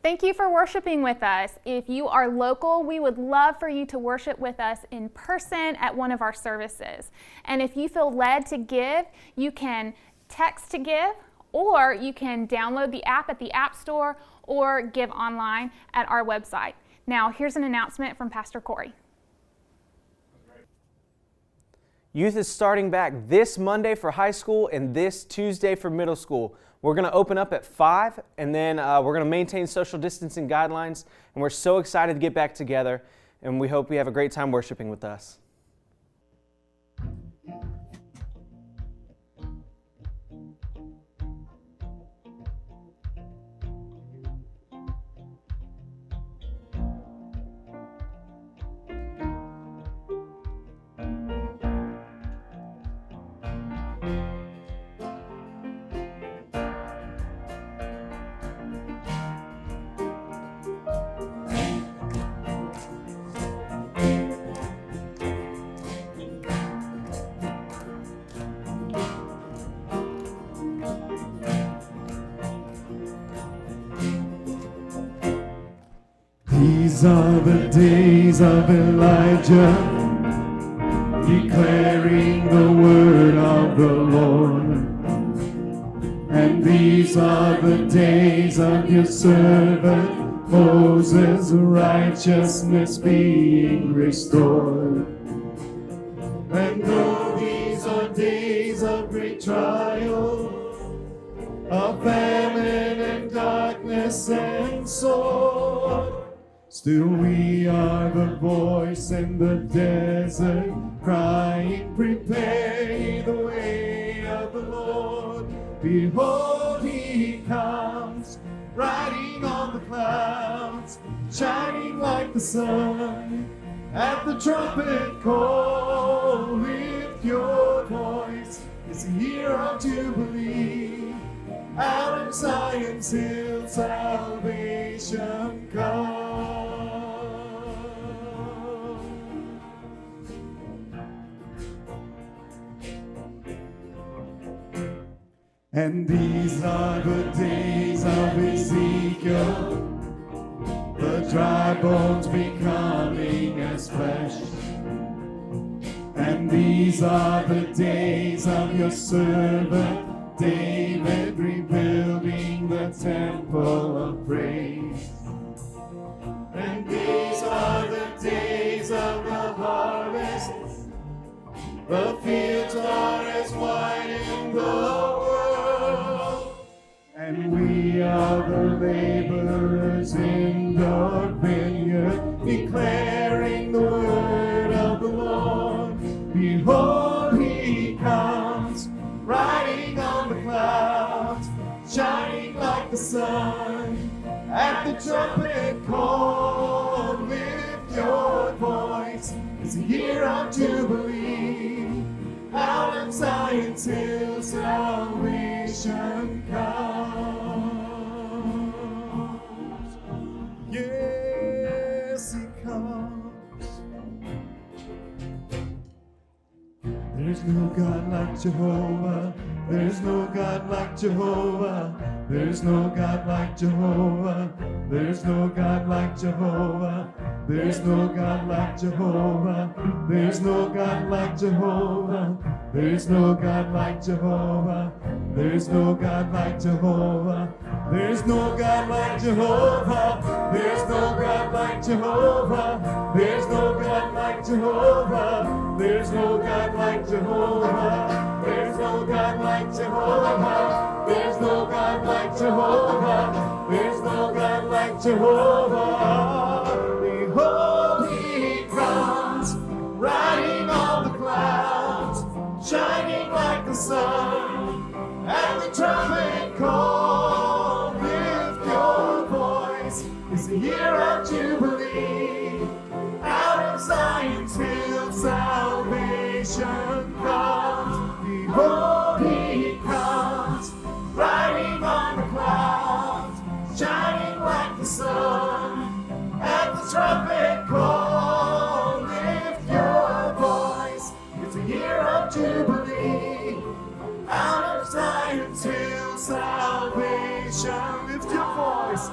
Thank you for worshiping with us. If you are local, we would love for you to worship with us in person at one of our services. And if you feel led to give, you can text to give, or you can download the app at the App Store or give online at our website. Now, here's an announcement from Pastor Corey. Youth is starting back this Monday for high school and this Tuesday for middle school. We're going to open up at 5, and then we're going to maintain social distancing guidelines, and we're so excited to get back together, and we hope you have a great time worshiping with us. These are the days of Elijah, declaring the word of the Lord. And these are the days of your servant Moses, righteousness being restored. And though these are days of great trial, of famine and darkness and sword, still we are the voice in the desert, crying, prepare ye the way of the Lord. Behold, he comes, riding on the clouds, shining like the sun. At the trumpet call, lift your voice, it's a year of Jubilee. Out of Zion's hill, salvation comes. And these are the days of Ezekiel, the dry bones becoming as flesh. And these are the days of your servant David, rebuilding the temple of praise. And these are the days of the harvest, the fields are as white in the world, and we are the laborers in the vineyard, declaring the word of the Lord. Behold, he comes, riding on the clouds, shining like the sun. At the trumpet call, lift your voice, it's a year of Jubilee. Out of Zion's hill, salvation comes. Yes, he comes. There's no God like Jehovah. There's no God like Jehovah. There's no God like Jehovah. There's no God like Jehovah. There's no God like Jehovah. There's no God like Jehovah. There's no God like Jehovah. There's no God like Jehovah. There's no God like Jehovah. There's no God like Jehovah. There's no God like Jehovah. There's no God like Jehovah. There's no God like Jehovah. There's no God like Jehovah. There's no God like Jehovah. Behold, he comes, riding on the clouds, shining like the sun. At the trumpet call, lift your voice, it's a year of Jubilee. Out of Zion's hill, salvation comes. Behold, he comes, riding on the clouds, shining like the sun. At the trumpet call, lift your voice, it's a year of Jubilee. Out of Zion's hill, salvation, lift your voice.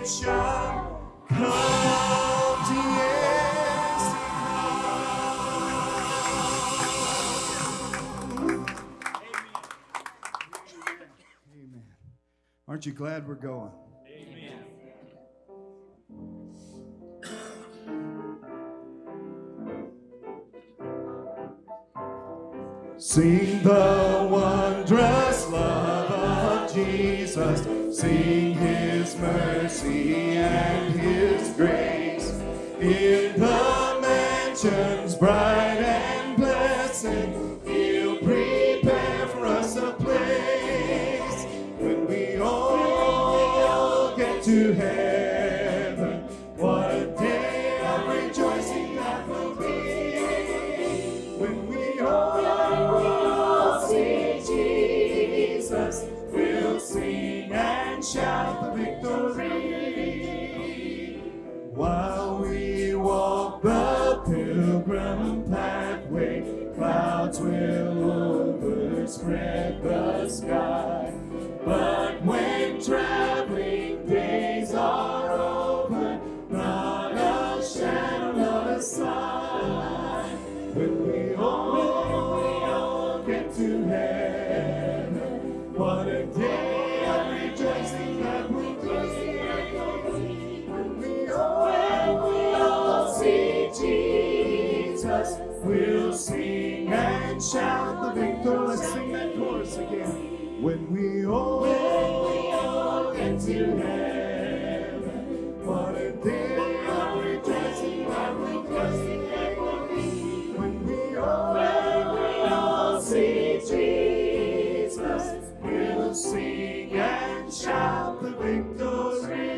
comes, yes, Amen. Aren't you glad we're going? Amen. Sing the wondrous love of Jesus. Sing his mercy and his grace. In the mansions bright and blessed, he'll prepare for us a place. When we all get to heaven, what a day of rejoicing that will be. When we all see Jesus, we'll sing and shout the victory. While we walk the pilgrim pathway, clouds will overspread the sky. But when traveling days are over, not a shadow, not a sign. When we all get to heaven, what a day of rejoicing that will be. When we all see Jesus, we'll sing and shout the victory. Let's sing that chorus again. When we all get to heaven, what a day of rejoicing that will be. When we all see Jesus, we'll sing and shout the victory.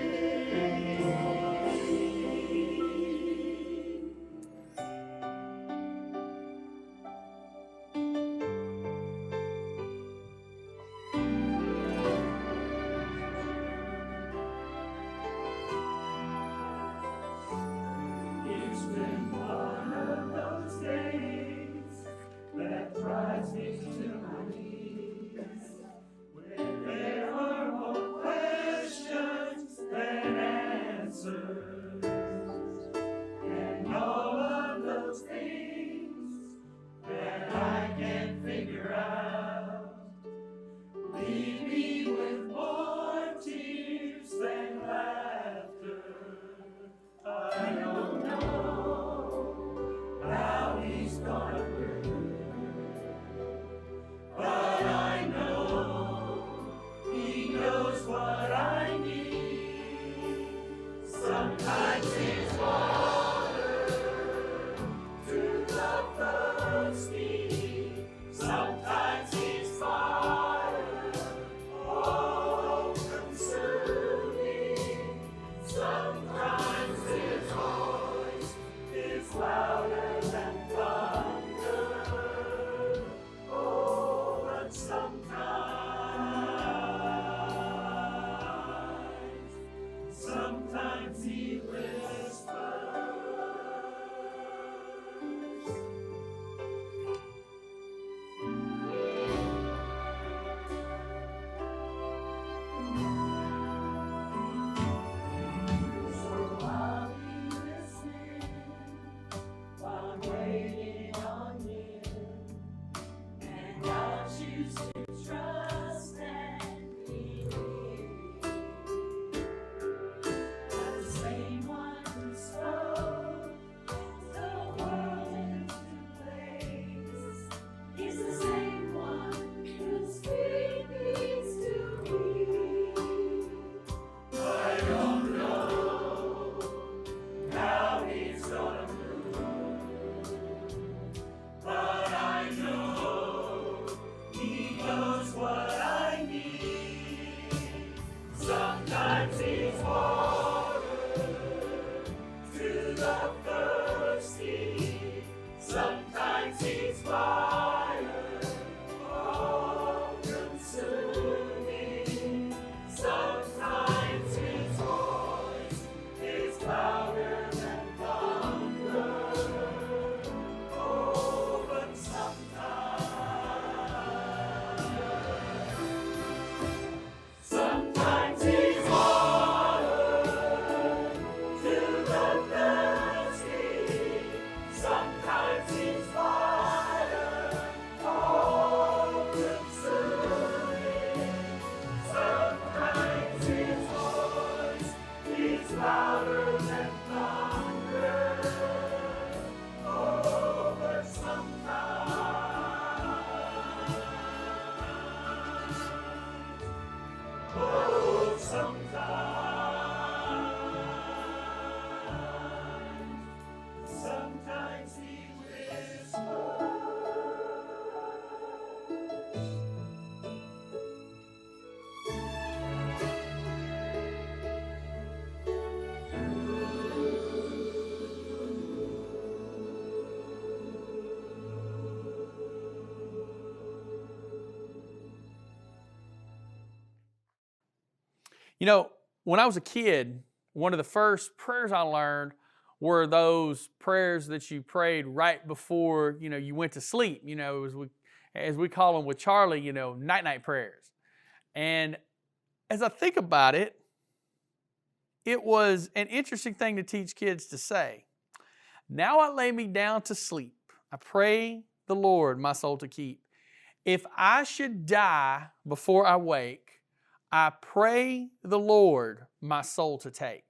You know, when I was a kid, one of the first prayers I learned were those prayers that you prayed right before, you went to sleep. As we call them with Charlie, night-night prayers. And as I think about it, it was an interesting thing to teach kids to say. Now I lay me down to sleep. I pray the Lord my soul to keep. If I should die before I wake, I pray the Lord my soul to take.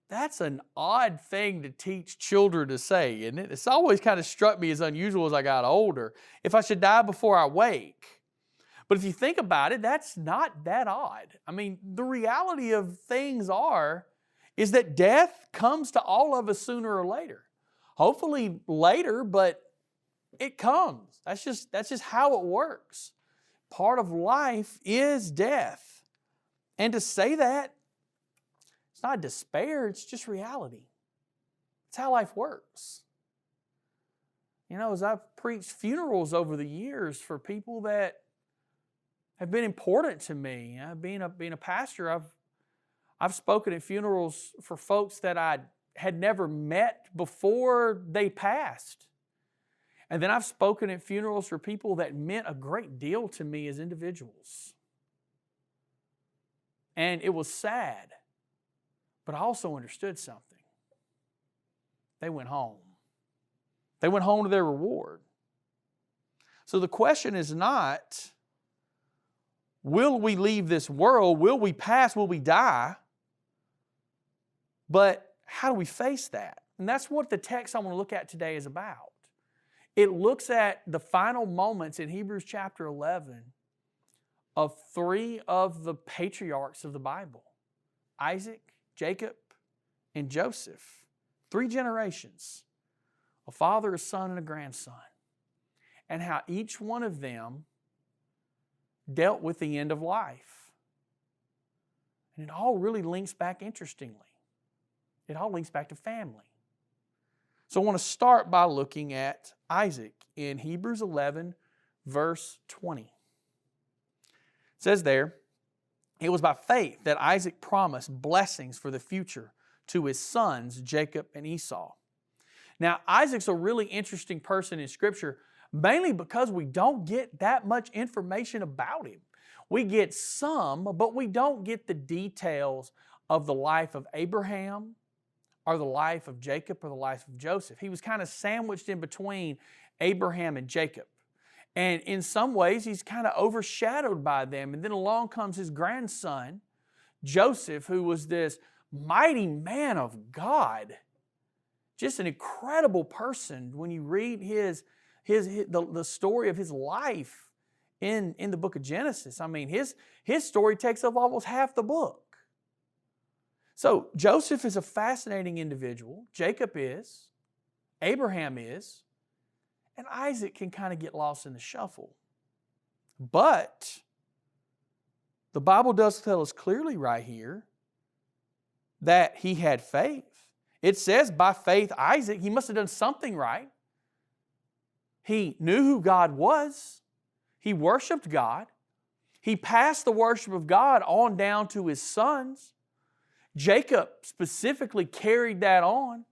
That's an odd thing to teach children to say, isn't it? It's always kind of struck me as unusual as I got older. If I should die before I wake. But if you think about it, that's not that odd. I mean, the reality of things is that death comes to all of us sooner or later. Hopefully later, but it comes. That's just how it works. Part of life is death. And to say that, it's not despair, it's just reality. It's how life works. As I've preached funerals over the years for people that have been important to me, being a pastor, I've spoken at funerals for folks that I had never met before they passed. And then I've spoken at funerals for people that meant a great deal to me as individuals. And it was sad, but I also understood something. They went home. They went home to their reward. So the question is not, will we leave this world? Will we pass? Will we die? But how do we face that? And that's what the text I want to look at today is about. It looks at the final moments in Hebrews chapter 11 of three of the patriarchs of the Bible: Isaac, Jacob, and Joseph. 3 generations, a father, a son, and a grandson. And how each one of them dealt with the end of life. And it all really links back, interestingly. It all links back to family. So I want to start by looking at Isaac in Hebrews 11, verse 20. It says there, it was by faith that Isaac promised blessings for the future to his sons, Jacob and Esau. Now, Isaac's a really interesting person in Scripture, mainly because we don't get that much information about him. We get some, but we don't get the details of the life of Abraham, or the life of Jacob, or the life of Joseph. He was kind of sandwiched in between Abraham and Jacob. And in some ways, he's kind of overshadowed by them. And then along comes his grandson, Joseph, who was this mighty man of God. Just an incredible person when you read the story of his life in the book of Genesis. I mean, his story takes up almost half the book. So Joseph is a fascinating individual. Jacob is. Abraham is. And Isaac can kind of get lost in the shuffle. But the Bible does tell us clearly right here that he had faith. It says by faith Isaac, he must have done something right. He knew who God was. He worshiped God. He passed the worship of God on down to his sons. Jacob specifically carried that on,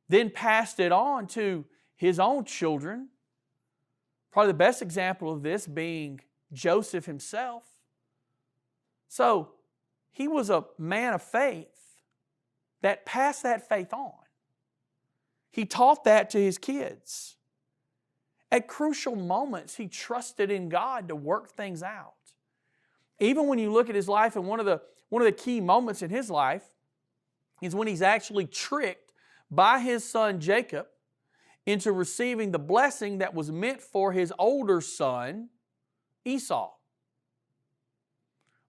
then passed it on to his own children. Probably the best example of this being Joseph himself. So he was a man of faith that passed that faith on. He taught that to his kids. At crucial moments, he trusted in God to work things out. Even when you look at his life, and one of one of the key moments in his life is when he's actually tricked by his son Jacob into receiving the blessing that was meant for his older son Esau.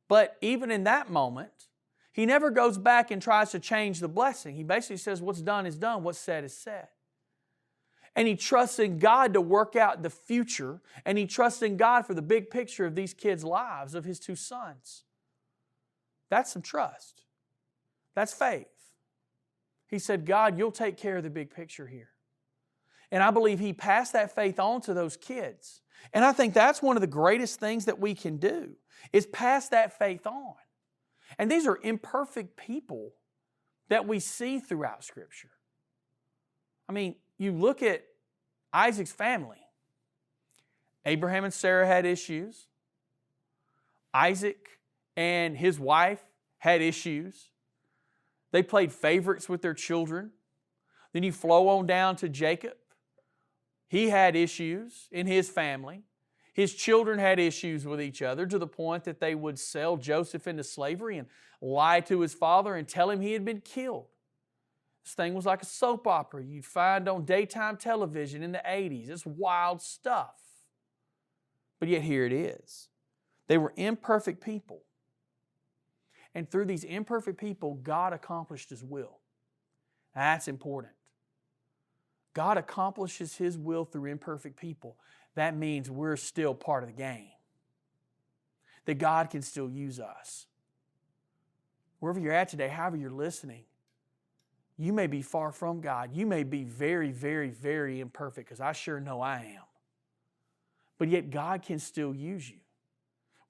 But even in that moment, he never goes back and tries to change the blessing. He basically says, what's done is done, what's said is said. And he trusts in God to work out the future, and he trusts in God for the big picture of these kids' lives, of his two sons. That's some trust. That's faith. He said, God, you'll take care of the big picture here. And I believe he passed that faith on to those kids. And I think that's one of the greatest things that we can do, is pass that faith on. And these are imperfect people that we see throughout Scripture. I mean, you look at Isaac's family. Abraham and Sarah had issues. Isaac and his wife had issues. They played favorites with their children. Then you flow on down to Jacob. He had issues in his family. His children had issues with each other to the point that they would sell Joseph into slavery and lie to his father and tell him he had been killed. This thing was like a soap opera you'd find on daytime television in the 80s. It's wild stuff. But yet here it is. They were imperfect people. And through these imperfect people, God accomplished His will. That's important. God accomplishes His will through imperfect people. That means we're still part of the game. That God can still use us. Wherever you're at today, however you're listening, you may be far from God. You may be very, very, very imperfect, because I sure know I am. But yet God can still use you.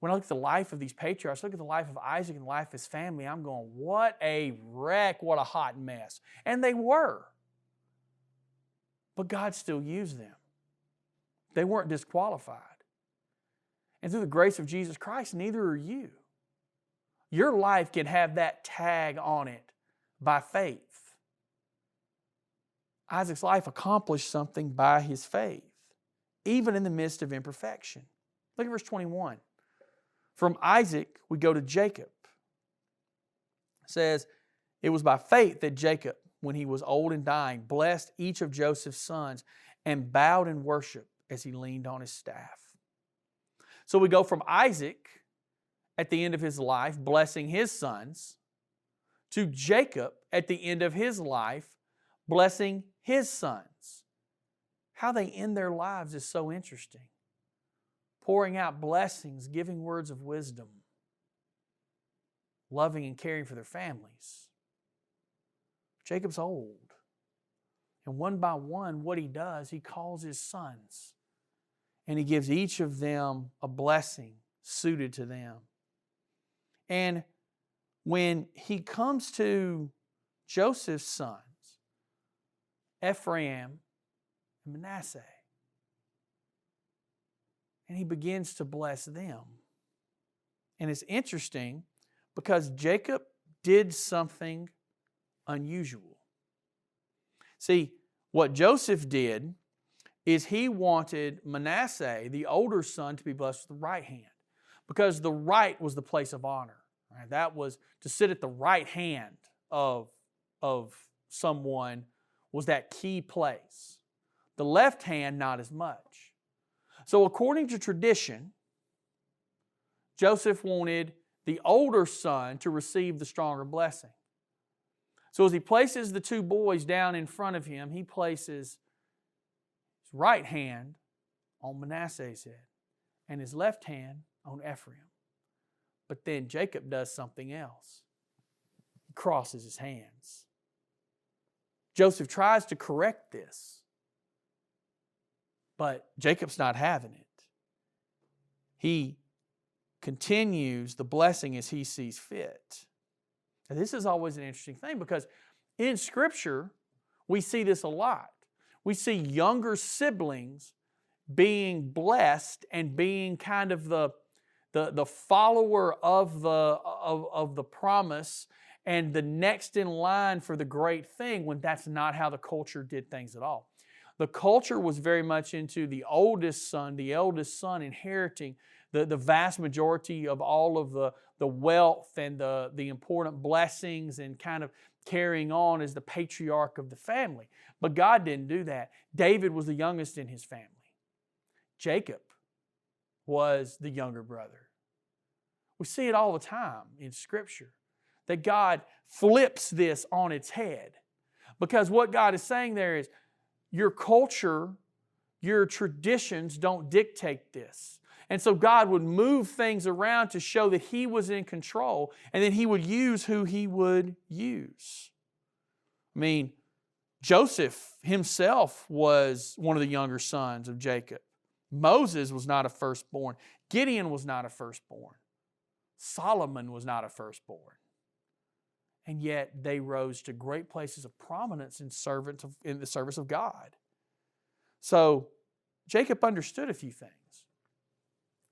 When I look at the life of these patriarchs, look at the life of Isaac and the life of his family, I'm going, what a wreck, what a hot mess. And they were. But God still used them. They weren't disqualified. And through the grace of Jesus Christ, neither are you. Your life can have that tag on it by faith. Isaac's life accomplished something by his faith, even in the midst of imperfection. Look at verse 21. From Isaac, we go to Jacob. It says, it was by faith that Jacob, when he was old and dying, blessed each of Joseph's sons and bowed in worship as he leaned on his staff. So we go from Isaac at the end of his life, blessing his sons, to Jacob at the end of his life, blessing his sons. How they end their lives is so interesting. Pouring out blessings, giving words of wisdom, loving and caring for their families. Jacob's old. And one by one, what he does, he calls his sons. And he gives each of them a blessing suited to them. And when he comes to Joseph's sons, Ephraim and Manasseh, and he begins to bless them. And it's interesting because Jacob did something unusual. See, what Joseph did is he wanted Manasseh, the older son, to be blessed with the right hand, because the right was the place of honor. Right? That was to sit at the right hand of someone was that key place. The left hand, not as much. So according to tradition, Joseph wanted the older son to receive the stronger blessing. So as he places the two boys down in front of him, he places his right hand on Manasseh's head and his left hand on Ephraim. But then Jacob does something else. He crosses his hands. Joseph tries to correct this, but Jacob's not having it. He continues the blessing as he sees fit. And this is always an interesting thing because in Scripture, we see this a lot. We see younger siblings being blessed and being kind of the follower of the promise and the next in line for the great thing, when that's not how the culture did things at all. The culture was very much into the oldest son, the eldest son inheriting the vast majority of all of the wealth and the important blessings and kind of carrying on as the patriarch of the family. But God didn't do that. David was the youngest in his family. Jacob was the younger brother. We see it all the time in Scripture, that God flips this on its head. Because what God is saying there is, your culture, your traditions don't dictate this. And so God would move things around to show that He was in control, and then He would use who He would use. I mean, Joseph himself was one of the younger sons of Jacob. Moses was not a firstborn. Gideon was not a firstborn. Solomon was not a firstborn. And yet they rose to great places of prominence in the service of God. So Jacob understood a few things.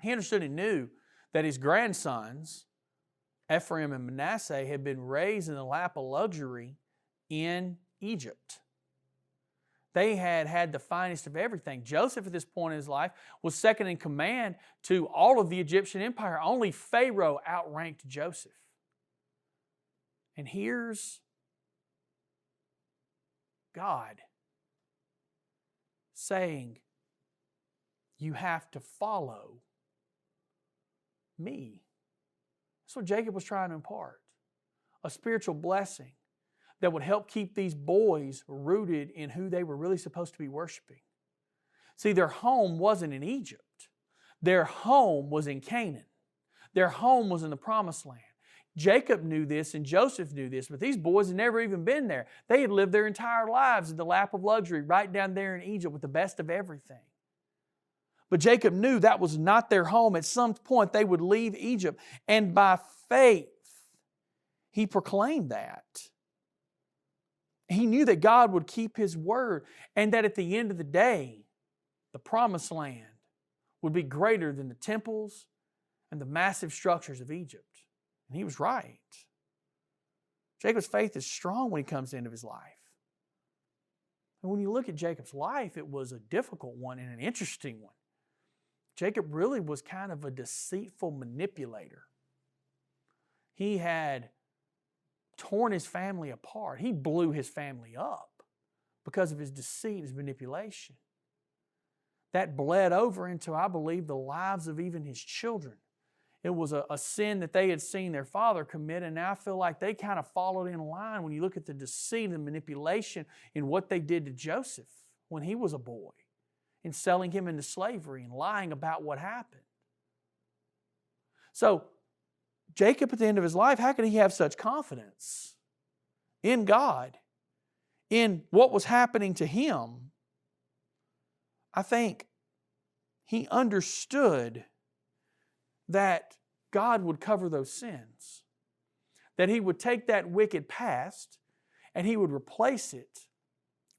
He understood and knew that his grandsons, Ephraim and Manasseh, had been raised in the lap of luxury in Egypt. They had had the finest of everything. Joseph at this point in his life was second in command to all of the Egyptian empire. Only Pharaoh outranked Joseph. And here's God saying, you have to follow me. That's what Jacob was trying to impart. A spiritual blessing that would help keep these boys rooted in who they were really supposed to be worshiping. See, their home wasn't in Egypt. Their home was in Canaan. Their home was in the Promised Land. Jacob knew this and Joseph knew this, but these boys had never even been there. They had lived their entire lives in the lap of luxury right down there in Egypt with the best of everything. But Jacob knew that was not their home. At some point they would leave Egypt, and by faith he proclaimed that. He knew that God would keep His word, and that at the end of the day, the Promised Land would be greater than the temples and the massive structures of Egypt. And he was right. Jacob's faith is strong when he comes to the end of his life. And when you look at Jacob's life, it was a difficult one and an interesting one. Jacob really was kind of a deceitful manipulator. He had torn his family apart. He blew his family up because of his deceit, his manipulation. That bled over into, I believe, the lives of even his children. It was a sin that they had seen their father commit, and now I feel like they kind of followed in line when you look at the deceit and manipulation in what they did to Joseph when he was a boy, in selling him into slavery and lying about what happened. So, Jacob at the end of his life, how could he have such confidence in God, in what was happening to him? I think he understood that God would cover those sins, that He would take that wicked past and He would replace it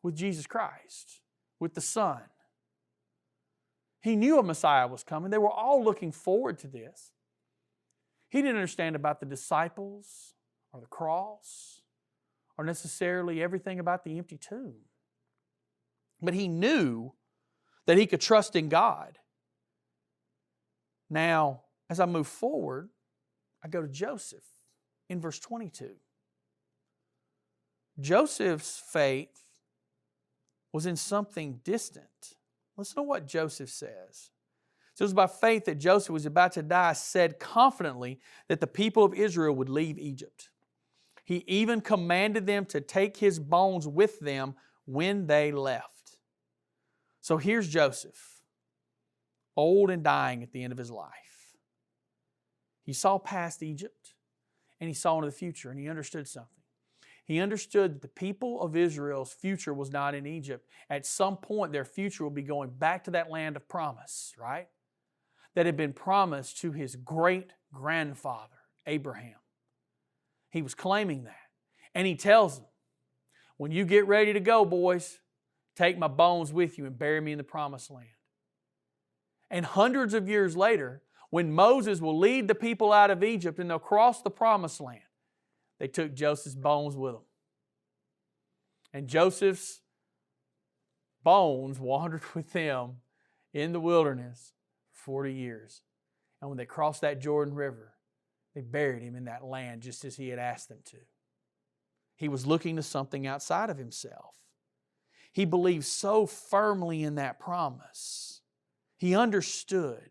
with Jesus Christ, with the Son. He knew a Messiah was coming. They were all looking forward to this. He didn't understand about the disciples or the cross or necessarily everything about the empty tomb. But he knew that he could trust in God. Now, as I move forward, I go to Joseph in verse 22. Joseph's faith was in something distant. Listen to what Joseph says. So it was by faith that Joseph was about to die, said confidently that the people of Israel would leave Egypt. He even commanded them to take his bones with them when they left. So here's Joseph, old and dying at the end of his life. He saw past Egypt and he saw into the future, and he understood something. He understood that the people of Israel's future was not in Egypt. At some point, their future will be going back to that land of promise, right? That had been promised to his great-grandfather, Abraham. He was claiming that. And he tells them, when you get ready to go, boys, take my bones with you and bury me in the promised land. And hundreds of years later, when Moses will lead the people out of Egypt and they'll cross the promised land, they took Joseph's bones with them. And Joseph's bones wandered with them in the wilderness for 40 years. And when they crossed that Jordan River, they buried him in that land just as he had asked them to. He was looking to something outside of himself. He believed so firmly in that promise. He understood.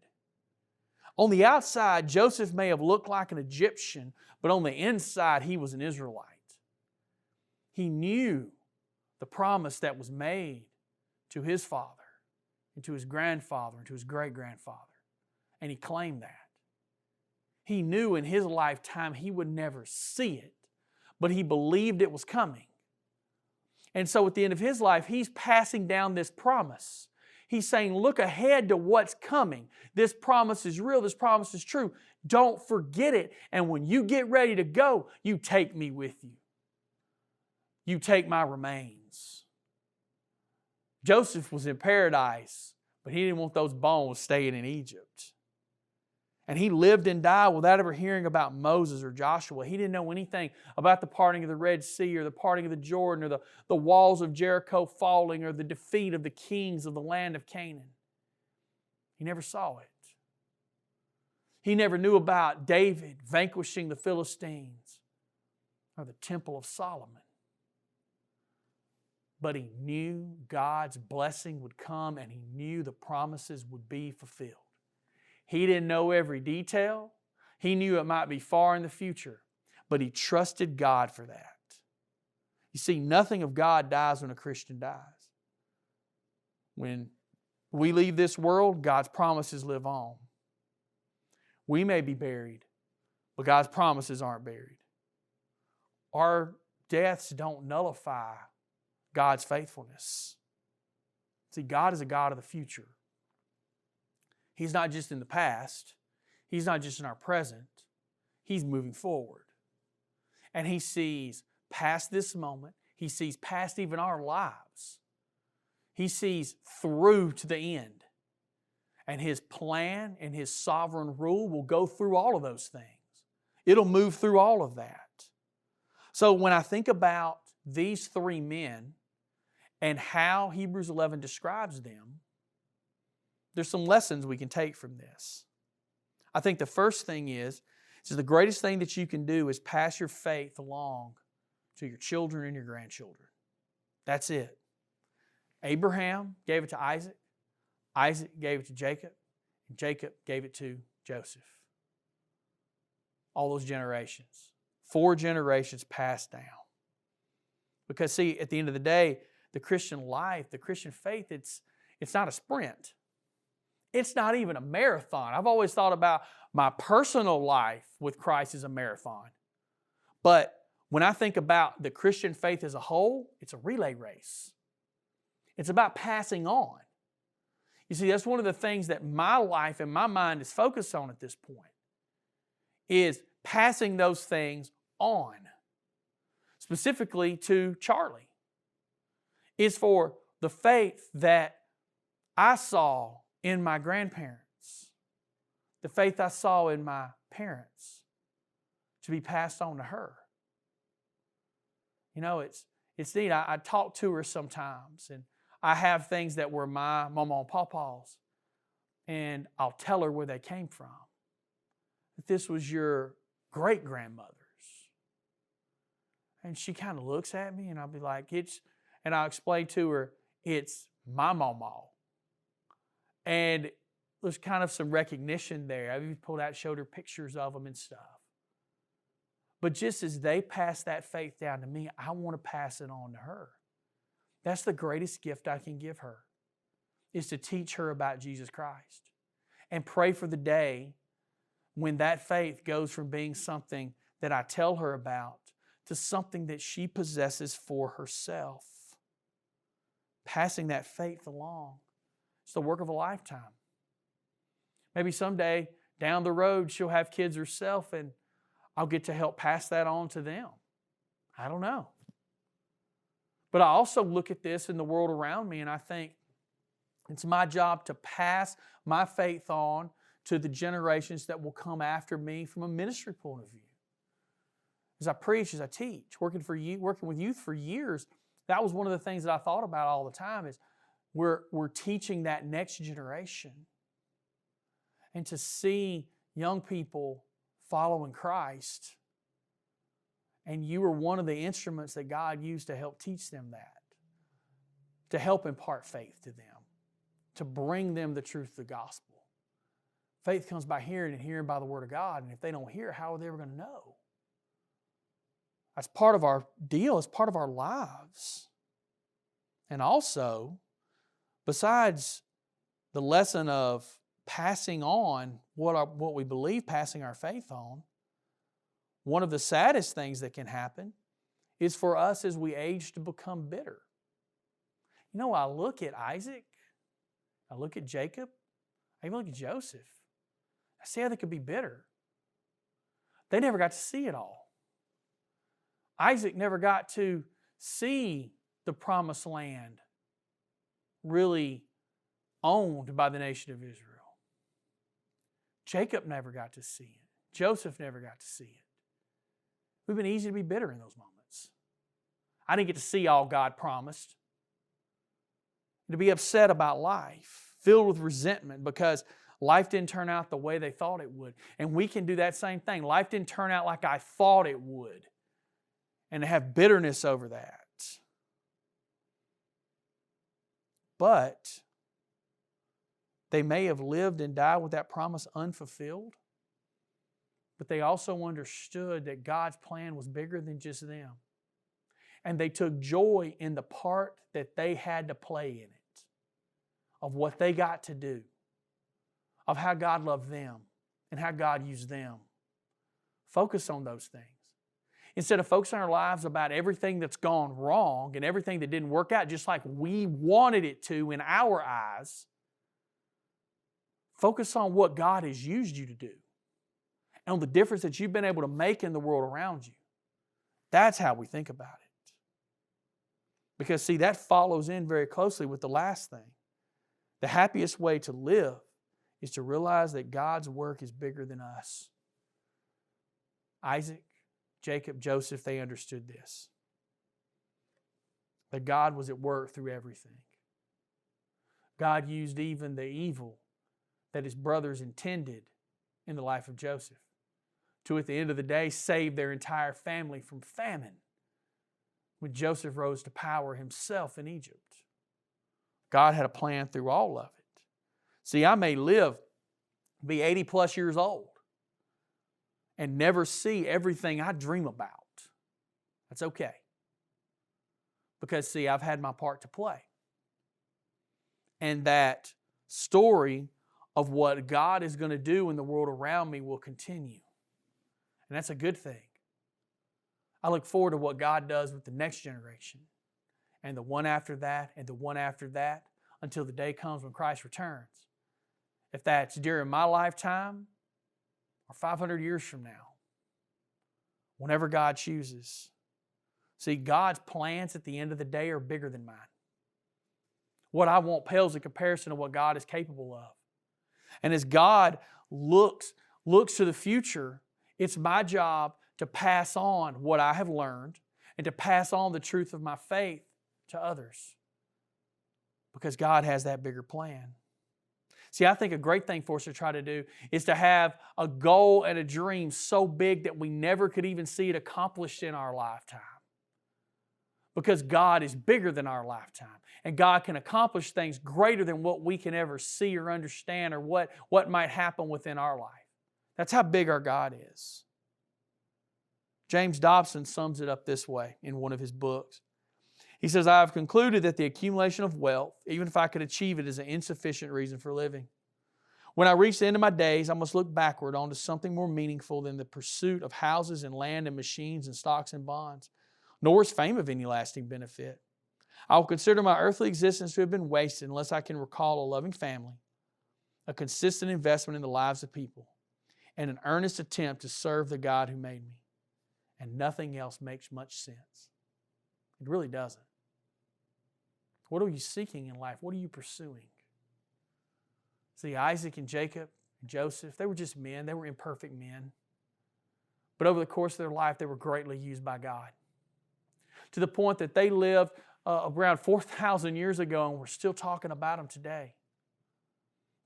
On the outside, Joseph may have looked like an Egyptian, but on the inside, he was an Israelite. He knew the promise that was made to his father, and to his grandfather, and to his great-grandfather. And he claimed that. He knew in his lifetime he would never see it, but he believed it was coming. And so at the end of his life, he's passing down this promise. He's saying, look ahead to what's coming. This promise is real. This promise is true. Don't forget it. And when you get ready to go, you take me with you. You take my remains. Joseph was in paradise, but he didn't want those bones staying in Egypt. And he lived and died without ever hearing about Moses or Joshua. He didn't know anything about the parting of the Red Sea or the parting of the Jordan or the walls of Jericho falling or the defeat of the kings of the land of Canaan. He never saw it. He never knew about David vanquishing the Philistines or the Temple of Solomon. But he knew God's blessing would come and he knew the promises would be fulfilled. He didn't know every detail. He knew it might be far in the future, but he trusted God for that. You see, nothing of God dies when a Christian dies. When we leave this world, God's promises live on. We may be buried, but God's promises aren't buried. Our deaths don't nullify God's faithfulness. See, God is a God of the future. He's not just in the past. He's not just in our present. He's moving forward. And He sees past this moment. He sees past even our lives. He sees through to the end. And His plan and His sovereign rule will go through all of those things. It'll move through all of that. So when I think about these three men and how Hebrews 11 describes them, there's some lessons we can take from this. I think the first thing is the greatest thing that you can do is pass your faith along to your children and your grandchildren. That's it. Abraham gave it to Isaac. Isaac gave it to Jacob. And Jacob gave it to Joseph. All those generations. 4 generations passed down. Because see, at the end of the day, the Christian life, the Christian faith, it's not a sprint. It's not even a marathon. I've always thought about my personal life with Christ as a marathon. But when I think about the Christian faith as a whole, it's a relay race. It's about passing on. You see, that's one of the things that my life and my mind is focused on at this point, is passing those things on. Specifically to Charlie. Is for the faith that I saw in my grandparents, the faith I saw in my parents, to be passed on to her. You know, it's neat. I talk to her sometimes, and I have things that were my mama and papa's, and I'll tell her where they came from. That this was your great-grandmother's. And she kind of looks at me, and I'll be like, and I'll explain to her, it's my mama. And there's kind of some recognition there. I've even pulled out, showed her pictures of them and stuff. But just as they pass that faith down to me, I want to pass it on to her. That's the greatest gift I can give her, is to teach her about Jesus Christ. And pray for the day when that faith goes from being something that I tell her about to something that she possesses for herself. Passing that faith along. It's the work of a lifetime. Maybe someday down the road she'll have kids herself and I'll get to help pass that on to them. I don't know. But I also look at this in the world around me and I think it's my job to pass my faith on to the generations that will come after me from a ministry point of view. As I preach, as I teach, working with youth for years, that was one of the things that I thought about all the time is we're teaching that next generation. And to see young people following Christ, and you were one of the instruments that God used to help teach them that, to help impart faith to them, to bring them the truth of the gospel. Faith comes by hearing, and hearing by the Word of God, and if they don't hear, how are they ever going to know? That's part of our deal. It's part of our lives. And also, besides the lesson of passing on what we believe, passing our faith on, one of the saddest things that can happen is for us as we age to become bitter. You know, I look at Isaac, I look at Jacob, I even look at Joseph. I see how they could be bitter. They never got to see it all. Isaac never got to see the promised land really owned by the nation of Israel. Jacob never got to see it. Joseph never got to see it. We've been easy to be bitter in those moments. I didn't get to see all God promised. To be upset about life, filled with resentment because life didn't turn out the way they thought it would. And we can do that same thing. Life didn't turn out like I thought it would. And to have bitterness over that. But they may have lived and died with that promise unfulfilled. But they also understood that God's plan was bigger than just them. And they took joy in the part that they had to play in it, of what they got to do, of how God loved them and how God used them. Focus on those things. Instead of focusing our lives about everything that's gone wrong and everything that didn't work out just like we wanted it to in our eyes, focus on what God has used you to do and on the difference that you've been able to make in the world around you. That's how we think about it. Because, see, that follows in very closely with the last thing. The happiest way to live is to realize that God's work is bigger than us. Isaac, Jacob, Joseph, they understood this. That God was at work through everything. God used even the evil that his brothers intended in the life of Joseph to, at the end of the day, save their entire family from famine when Joseph rose to power himself in Egypt. God had a plan through all of it. See, I may be 80 plus years old and never see everything I dream about. That's okay. Because, see, I've had my part to play. And that story of what God is going to do in the world around me will continue. And that's a good thing. I look forward to what God does with the next generation and the one after that and the one after that until the day comes when Christ returns. If that's during my lifetime or 500 years from now, whenever God chooses. See, God's plans at the end of the day are bigger than mine. What I want pales in comparison to what God is capable of. And as God looks to the future, it's my job to pass on what I have learned and to pass on the truth of my faith to others. Because God has that bigger plan. See, I think a great thing for us to try to do is to have a goal and a dream so big that we never could even see it accomplished in our lifetime. Because God is bigger than our lifetime. And God can accomplish things greater than what we can ever see or understand or what might happen within our life. That's how big our God is. James Dobson sums it up this way in one of his books. He says, I have concluded that the accumulation of wealth, even if I could achieve it, is an insufficient reason for living. When I reach the end of my days, I must look backward onto something more meaningful than the pursuit of houses and land and machines and stocks and bonds. Nor is fame of any lasting benefit. I will consider my earthly existence to have been wasted unless I can recall a loving family, a consistent investment in the lives of people, and an earnest attempt to serve the God who made me. And nothing else makes much sense. It really doesn't. What are you seeking in life? What are you pursuing? See, Isaac and Jacob and Joseph, they were just men. They were imperfect men. But over the course of their life, they were greatly used by God. To the point that they lived around 4,000 years ago and we're still talking about them today.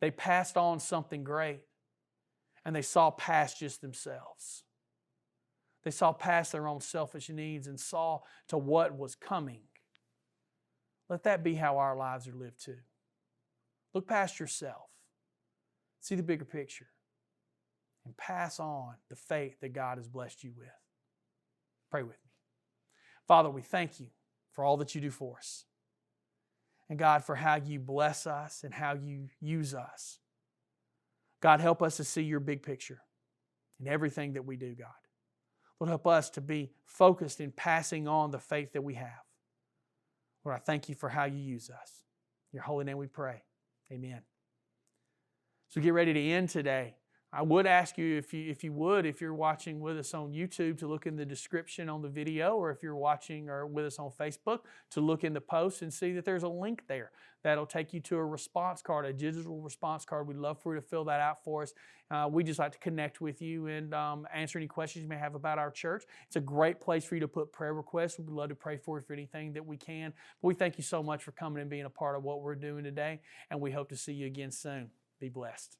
They passed on something great. and they saw past just themselves. They saw past their own selfish needs and saw to what was coming. Let that be how our lives are lived too. Look past yourself. See the bigger picture. And pass on the faith that God has blessed you with. Pray with me. Father, we thank you for all that you do for us. And God, for how you bless us and how you use us. God, help us to see your big picture in everything that we do, God. Lord, help us to be focused in passing on the faith that we have. Lord, I thank you for how you use us. In your holy name we pray. Amen. So get ready to end today. I would ask you if you're watching with us on YouTube, to look in the description on the video, or if you're watching or with us on Facebook, to look in the post and see that there's a link there that'll take you to a response card, a digital response card. We'd love for you to fill that out for us. We just like to connect with you and answer any questions you may have about our church. It's a great place for you to put prayer requests. We'd love to pray for you for anything that we can. But we thank you so much for coming and being a part of what we're doing today, and we hope to see you again soon. Be blessed.